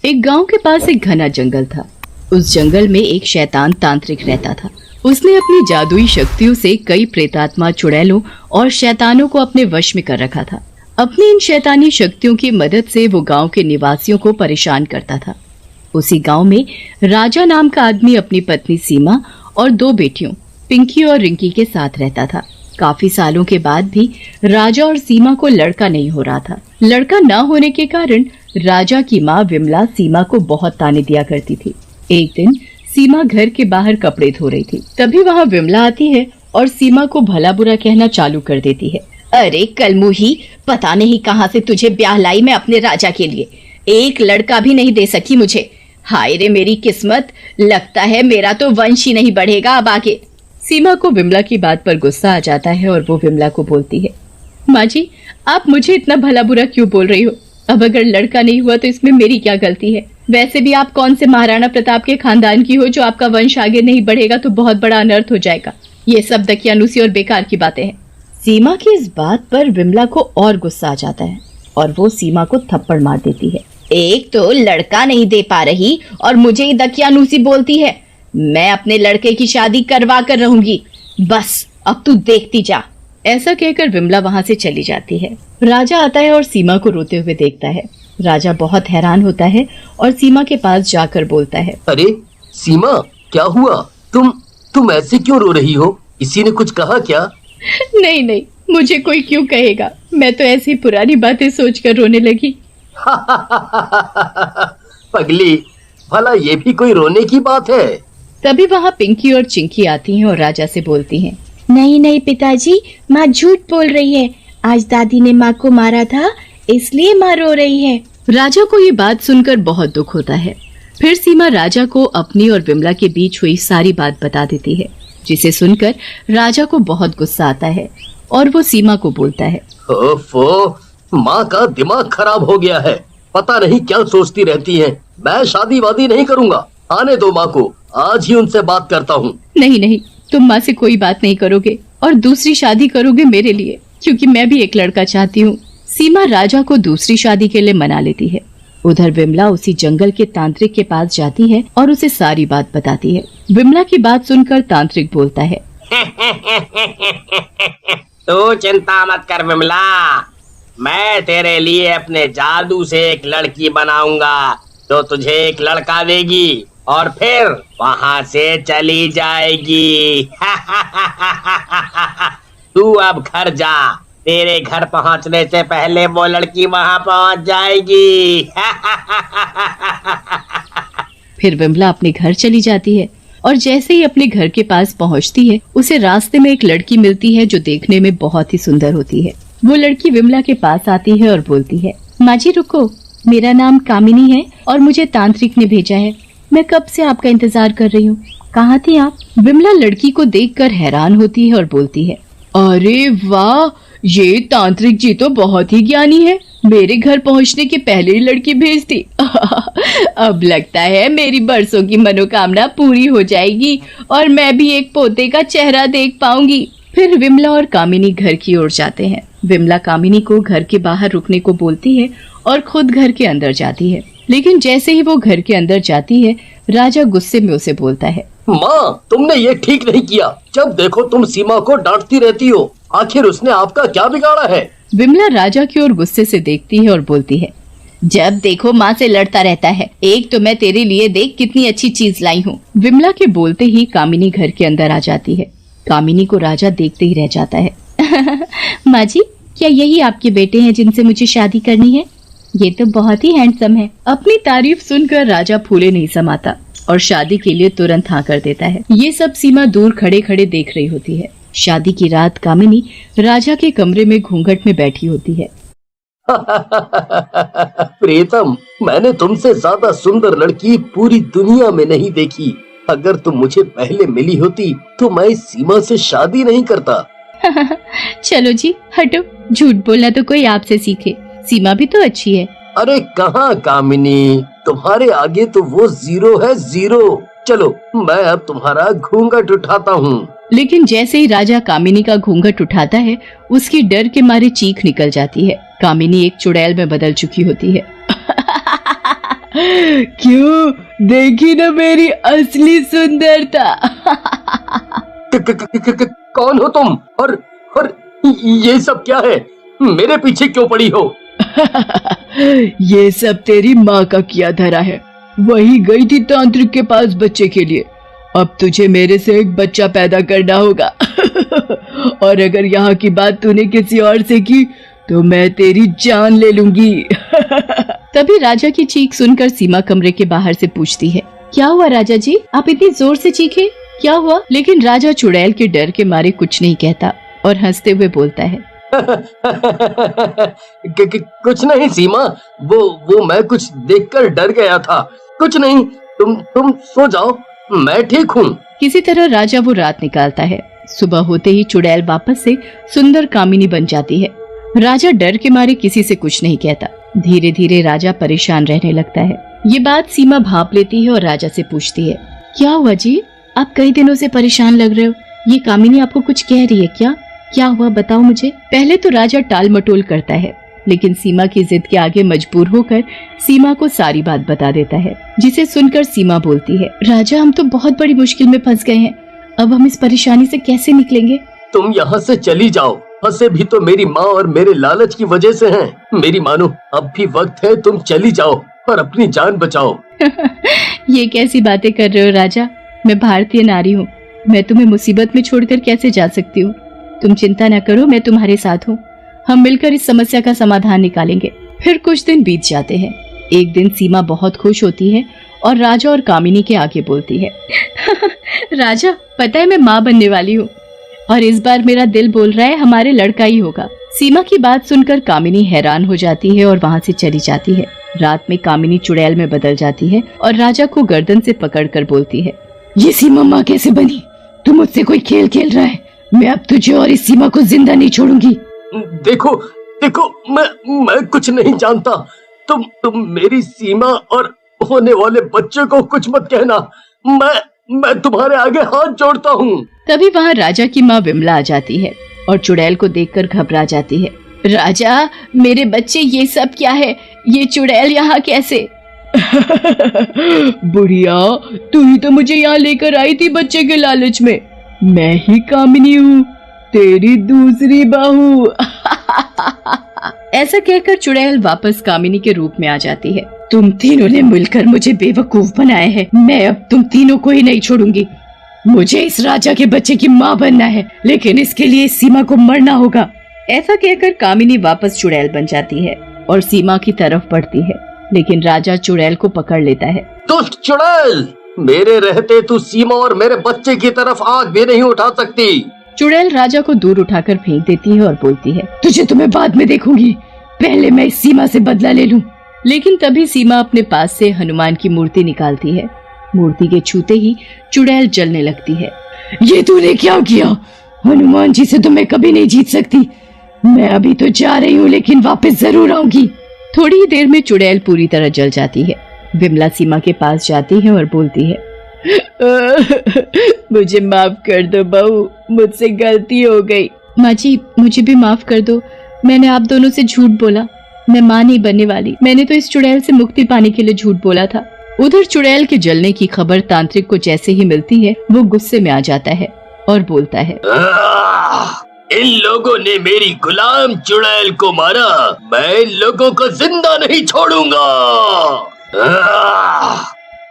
एक गांव के पास एक घना जंगल था। उस जंगल में एक शैतान तांत्रिक रहता था। उसने अपनी जादुई शक्तियों से कई प्रेतात्मा, चुड़ैलों और शैतानों को अपने वश में कर रखा था। अपनी इन शैतानी शक्तियों की मदद से वो गांव के निवासियों को परेशान करता था। उसी गांव में राजा नाम का आदमी अपनी पत्नी सीमा और 2 बेटियों पिंकी और रिंकी के साथ रहता था। काफी सालों के बाद भी राजा और सीमा को लड़का नहीं हो रहा था। लड़का न होने के कारण राजा की माँ विमला सीमा को बहुत ताने दिया करती थी। एक दिन सीमा घर के बाहर कपड़े धो रही थी, तभी वहाँ विमला आती है और सीमा को भला बुरा कहना चालू कर देती है। अरे कलमुही, पता नहीं कहाँ से तुझे ब्याह लाई मैं अपने राजा के लिए। एक लड़का भी नहीं दे सकी मुझे। हाय रे मेरी किस्मत, लगता है मेरा तो वंश ही नहीं बढ़ेगा अब आगे। सीमा को विमला की बात पर गुस्सा आ जाता है और वो विमला को बोलती है, माँ जी, आप मुझे इतना भला बुरा क्यों बोल रही हो? अब अगर लड़का नहीं हुआ तो इसमें मेरी क्या गलती है? वैसे भी आप कौन से महाराणा प्रताप के खानदान की हो जो आपका वंश आगे नहीं बढ़ेगा तो बहुत बड़ा अनर्थ हो जाएगा। ये सब दकियानुसी और बेकार की बातें हैं। सीमा की इस बात पर विमला को और गुस्सा आ जाता है और वो सीमा को थप्पड़ मार देती है। एक तो लड़का नहीं दे पा रही और मुझे ही दकियानुसी बोलती है। मैं अपने लड़के की शादी करवा कर रहूंगी, बस अब तू देखती जा। ऐसा कहकर विमला वहाँ से चली जाती है। राजा आता है और सीमा को रोते हुए देखता है। राजा बहुत हैरान होता है और सीमा के पास जाकर बोलता है, अरे सीमा, क्या हुआ? तुम ऐसे क्यों रो रही हो? किसी ने कुछ कहा क्या? नहीं नहीं, मुझे कोई क्यों कहेगा, मैं तो ऐसी पुरानी बातें सोचकर रोने लगी। पगली, भला ये भी कोई रोने की बात है? तभी वहाँ पिंकी और चिंकी आती हैं और राजा से बोलती हैं, नहीं नहीं पिताजी, माँ झूठ बोल रही है। आज दादी ने माँ को मारा था, इसलिए माँ रो रही है। राजा को ये बात सुनकर बहुत दुख होता है। फिर सीमा राजा को अपनी और विमला के बीच हुई सारी बात बता देती है, जिसे सुनकर राजा को बहुत गुस्सा आता है और वो सीमा को बोलता है, ओफो, माँ का दिमाग खराब हो गया है। पता नहीं क्या सोचती रहती है। मैं शादी वादी नहीं करूँगा। आने दो माँ को, आज ही उनसे बात करता हूँ। नहीं नहीं, तुम माँ से कोई बात नहीं करोगे और दूसरी शादी करोगे मेरे लिए, क्योंकि मैं भी एक लड़का चाहती हूँ। सीमा राजा को दूसरी शादी के लिए मना लेती है। उधर विमला उसी जंगल के तांत्रिक के पास जाती है और उसे सारी बात बताती है। विमला की बात सुनकर तांत्रिक बोलता है, तू चिंता मत कर विमला, मैं तेरे लिए अपने जादू से एक लड़की बनाऊंगा जो तुझे एक लड़का देगी और फिर वहाँ से चली जाएगी। तू अब घर जा, तेरे घर पहुँचने से पहले वो लड़की वहाँ पहुँच जाएगी। फिर विमला अपने घर चली जाती है और जैसे ही अपने घर के पास पहुँचती है, उसे रास्ते में एक लड़की मिलती है जो देखने में बहुत ही सुंदर होती है। वो लड़की विमला के पास आती है और बोलती है, माँ जी रुको, मेरा नाम कामिनी है और मुझे तांत्रिक ने भेजा है। मैं कब से आपका इंतजार कर रही हूँ, कहाँ थी आप? विमला लड़की को देखकर हैरान होती है और बोलती है, अरे वाह, ये तांत्रिक जी तो बहुत ही ज्ञानी है। मेरे घर पहुँचने के पहले ही लड़की भेज दी। अब लगता है मेरी बरसों की मनोकामना पूरी हो जाएगी और मैं भी एक पोते का चेहरा देख पाऊंगी। फिर विमला और कामिनी घर की ओर जाते हैं। विमला कामिनी को घर के बाहर रुकने को बोलती है और खुद घर के अंदर जाती है, लेकिन जैसे ही वो घर के अंदर जाती है, राजा गुस्से में उसे बोलता है, माँ, तुमने ये ठीक नहीं किया। जब देखो तुम सीमा को डांटती रहती हो। आखिर उसने आपका क्या बिगाड़ा है? विमला राजा की ओर गुस्से से देखती है और बोलती है, जब देखो माँ से लड़ता रहता है। एक तो मैं तेरे लिए देख कितनी अच्छी चीज लाई हूँ। विमला के बोलते ही कामिनी घर के अंदर आ जाती है। कामिनी को राजा देखते ही रह जाता है। माँ जी, क्या यही आपके बेटे हैं जिनसे मुझे शादी करनी है? ये तो बहुत ही हैंडसम है। अपनी तारीफ सुनकर राजा फूले नहीं समाता और शादी के लिए तुरंत हाँ कर देता है। ये सब सीमा दूर खड़े खड़े देख रही होती है। शादी की रात कामिनी राजा के कमरे में घूंघट में बैठी होती है। प्रीतम, मैंने तुमसे ज्यादा सुंदर लड़की पूरी दुनिया में नहीं देखी। अगर तुम मुझे पहले मिली होती तो मैं इस सीमा से शादी नहीं करता। चलो जी हटो, झूठ बोलना तो कोई आपसे सीखे। सीमा भी तो अच्छी है। अरे कहाँ कामिनी, तुम्हारे आगे तो वो जीरो है, जीरो। चलो मैं अब तुम्हारा घूंघट उठाता हूँ। लेकिन जैसे ही राजा कामिनी का घूंघट उठाता है, उसकी डर के मारे चीख निकल जाती है। कामिनी एक चुड़ैल में बदल चुकी होती है। क्यों, देखी ना मेरी असली सुंदरता। कौन हो तुम और ये सब क्या है? मेरे पीछे क्यों पड़ी हो? ये सब तेरी माँ का किया धरा है। वही गई थी तांत्रिक के पास बच्चे के लिए। अब तुझे मेरे से एक बच्चा पैदा करना होगा। और अगर यहाँ की बात तूने किसी और से की तो मैं तेरी जान ले लूंगी। तभी राजा की चीख सुनकर सीमा कमरे के बाहर से पूछती है, क्या हुआ राजा जी, आप इतनी जोर से चीखे, क्या हुआ? लेकिन राजा चुड़ैल के डर के मारे कुछ नहीं कहता और हंसते हुए बोलता है, कुछ नहीं सीमा, वो मैं कुछ देखकर डर गया था। कुछ नहीं, तुम सो जाओ, मैं ठीक हूँ। किसी तरह राजा वो रात निकालता है। सुबह होते ही चुड़ैल वापस से सुंदर कामिनी बन जाती है। राजा डर के मारे किसी से कुछ नहीं कहता। धीरे धीरे राजा परेशान रहने लगता है। ये बात सीमा भाप लेती है और राजा से पूछती है, क्या हुआ जी, आप कई दिनों से परेशान लग रहे हो। ये कामिनी आपको कुछ कह रही है क्या हुआ, बताओ मुझे। पहले तो राजा टाल मटोल करता है, लेकिन सीमा की जिद के आगे मजबूर होकर सीमा को सारी बात बता देता है, जिसे सुनकर सीमा बोलती है, राजा हम तो बहुत बड़ी मुश्किल में फंस गए हैं, अब हम इस परेशानी से कैसे निकलेंगे। तुम यहाँ से चली जाओ, फंसे भी तो मेरी माँ और मेरे लालच की वजह से हैं। मेरी मानो, अब भी वक्त है, तुम चली जाओ और अपनी जान बचाओ। ये कैसी बातें कर रहे हो राजा, मैं भारतीय नारी हूँ, मैं तुम्हें मुसीबत में छोड़कर कैसे जा सकती हूँ। तुम चिंता न करो, मैं तुम्हारे साथ हूँ, हम मिलकर इस समस्या का समाधान निकालेंगे। फिर कुछ दिन बीत जाते हैं। एक दिन सीमा बहुत खुश होती है और राजा और कामिनी के आगे बोलती है, राजा पता है मैं माँ बनने वाली हूँ और इस बार मेरा दिल बोल रहा है हमारे लड़का ही होगा। सीमा की बात सुनकर कामिनी हैरान हो जाती है और वहाँ से चली जाती है। रात में कामिनी चुड़ैल में बदल जाती है और राजा को गर्दन से पकड़कर बोलती है, ये सीमा माँ कैसे बनी? तू मुझसे कोई खेल खेल रहा है, मैं अब तुझे और इस सीमा को जिंदा नहीं छोड़ूंगी। देखो मैं कुछ नहीं जानता। तुम मेरी सीमा और होने वाले बच्चे को कुछ मत कहना। मैं तुम्हारे आगे हाथ जोड़ता हूँ। तभी वहाँ राजा की माँ विमला आ जाती है और चुड़ैल को देखकर घबरा जाती है। राजा मेरे बच्चे, ये सब क्या है? ये चुड़ैल यहाँ कैसे? बुढ़िया, तू ही तो मुझे यहाँ लेकर आई थी बच्चे के लालच में। मैं ही कामिनी हूँ, तेरी दूसरी बहू। ऐसा कहकर चुड़ैल वापस कामिनी के रूप में आ जाती है। तुम तीनों ने मिलकर मुझे बेवकूफ बनाया है, मैं अब तुम तीनों को ही नहीं छोड़ूंगी। मुझे इस राजा के बच्चे की माँ बनना है, लेकिन इसके लिए इस सीमा को मरना होगा। ऐसा कहकर कामिनी वापस चुड़ैल बन जाती है और सीमा की तरफ बढ़ती है, लेकिन राजा चुड़ैल को पकड़ लेता है। दुष्ट चुड़ैल, मेरे रहते तू सीमा और मेरे बच्चे की तरफ आग भी नहीं उठा सकती। चुड़ैल राजा को दूर उठाकर फेंक देती है और बोलती है, तुझे तो मैं बाद में देखूंगी, पहले मैं इस सीमा से बदला ले लूं। लेकिन तभी सीमा अपने पास से हनुमान की मूर्ति निकालती है। मूर्ति के छूते ही चुड़ैल जलने लगती है। ये तूने क्या किया? हनुमान जी से तो मैं कभी नहीं जीत सकती। मैं अभी तो जा रही हूँ, लेकिन वापस जरूर आऊंगी। थोड़ी ही देर में चुड़ैल पूरी तरह जल जाती है। विमला सीमा के पास जाती है और बोलती है, मुझे माफ कर दो बहू, मुझसे गलती हो गई। माँ जी, मुझे भी माफ कर दो, मैंने आप दोनों से झूठ बोला, मैं माँ नहीं बनने वाली, मैंने तो इस चुड़ैल से मुक्ति पाने के लिए झूठ बोला था। उधर चुड़ैल के जलने की खबर तांत्रिक को जैसे ही मिलती है, वो गुस्से में आ जाता है और बोलता है, इन लोगों ने मेरी गुलाम चुड़ैल को मारा, मैं इन लोगों को जिंदा नहीं छोड़ूंगा।